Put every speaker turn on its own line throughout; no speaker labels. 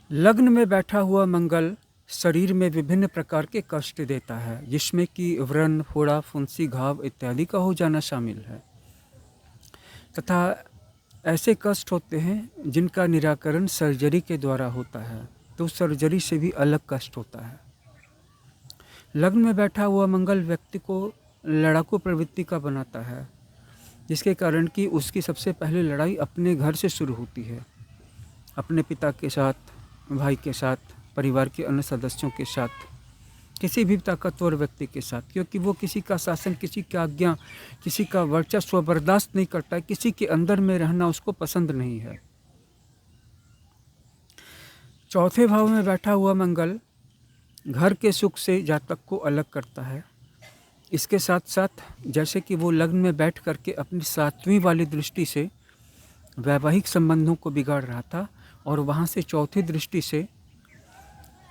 लग्न में बैठा हुआ मंगल शरीर में विभिन्न प्रकार के कष्ट देता है, जिसमें कि व्रण, फोड़ा, फुंसी, घाव इत्यादि का हो जाना शामिल है तथा ऐसे कष्ट होते हैं जिनका निराकरण सर्जरी के द्वारा होता है, तो सर्जरी से भी अलग कष्ट होता है। लग्न में बैठा हुआ मंगल व्यक्ति को लड़ाकू प्रवृत्ति का बनाता है, जिसके कारण कि उसकी सबसे पहले लड़ाई अपने घर से शुरू होती है, अपने पिता के साथ, भाई के साथ, परिवार के अन्य सदस्यों के साथ, किसी भी ताकतवर व्यक्ति के साथ, क्योंकि वो किसी का शासन, किसी की आज्ञा, किसी का वर्चस्व बर्दाश्त नहीं करता है, किसी के अंदर में रहना उसको पसंद नहीं है। चौथे भाव में बैठा हुआ मंगल घर के सुख से जातक को अलग करता है। इसके साथ साथ जैसे कि वो लग्न में बैठ करके अपनी 7वीं वाली दृष्टि से वैवाहिक संबंधों को बिगाड़ रहा था और वहाँ से चौथी दृष्टि से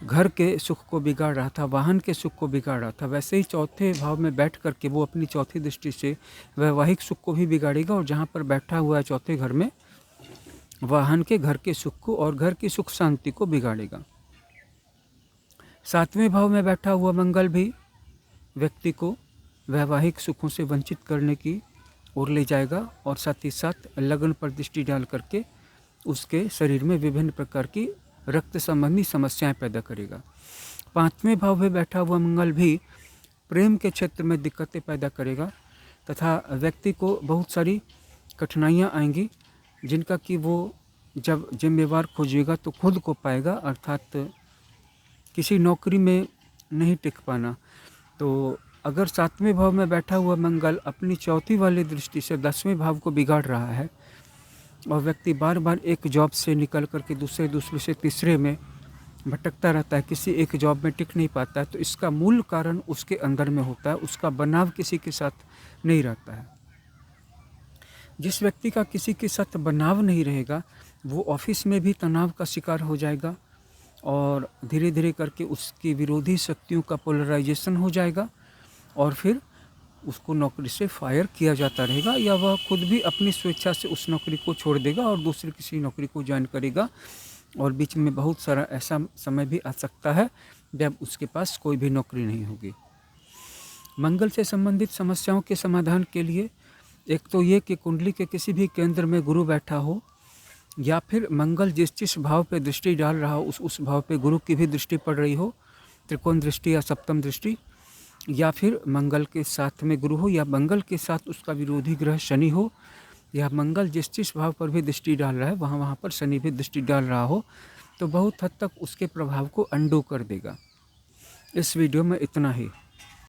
घर के सुख को बिगाड़ रहा था, वाहन के सुख को बिगाड़ रहा था, वैसे ही चौथे भाव में बैठ करके वो अपनी चौथी दृष्टि से वैवाहिक सुख को भी बिगाड़ेगा और जहाँ पर बैठा हुआ है चौथे घर में, वाहन के घर के सुख को और घर की सुख शांति को बिगाड़ेगा। 7वें भाव में बैठा हुआ मंगल भी व्यक्ति को वैवाहिक सुखों से वंचित करने की ओर ले जाएगा और साथ ही साथ लग्न पर दृष्टि डाल करके उसके शरीर में विभिन्न प्रकार की रक्त संबंधी समस्याएं पैदा करेगा। 5वें भाव में बैठा हुआ मंगल भी प्रेम के क्षेत्र में दिक्कतें पैदा करेगा तथा व्यक्ति को बहुत सारी कठिनाइयां आएंगी, जिनका कि वो जब जिम्मेवार खोजेगा तो खुद को पाएगा, अर्थात किसी नौकरी में नहीं टिक पाना। तो अगर 7वें भाव में बैठा हुआ मंगल अपनी चौथी वाली दृष्टि से 10वें भाव को बिगाड़ रहा है और व्यक्ति बार बार एक जॉब से निकल करके दूसरे से तीसरे में भटकता रहता है, किसी एक जॉब में टिक नहीं पाता है, तो इसका मूल कारण उसके अंदर में होता है, उसका बनाव किसी के साथ नहीं रहता है। जिस व्यक्ति का किसी के साथ बनाव नहीं रहेगा वो ऑफिस में भी तनाव का शिकार हो जाएगा और धीरे धीरे करके उसकी विरोधी शक्तियों का पोलराइजेशन हो जाएगा और फिर उसको नौकरी से फायर किया जाता रहेगा या वह खुद भी अपनी स्वेच्छा से उस नौकरी को छोड़ देगा और दूसरी किसी नौकरी को ज्वाइन करेगा और बीच में बहुत सारा ऐसा समय भी आ सकता है जब उसके पास कोई भी नौकरी नहीं होगी। मंगल से संबंधित समस्याओं के समाधान के लिए एक तो ये कि कुंडली के किसी भी केंद्र में गुरु बैठा हो या फिर मंगल जिस भाव पे दृष्टि डाल रहा हो उस भाव पे गुरु की भी दृष्टि पड़ रही हो, त्रिकोण दृष्टि या सप्तम दृष्टि, या फिर मंगल के साथ में गुरु हो या मंगल के साथ उसका विरोधी ग्रह शनि हो या मंगल जिस भाव पर भी दृष्टि डाल रहा है वहाँ पर शनि भी दृष्टि डाल रहा हो, तो बहुत हद तक उसके प्रभाव को अंडू कर देगा। इस वीडियो में इतना ही।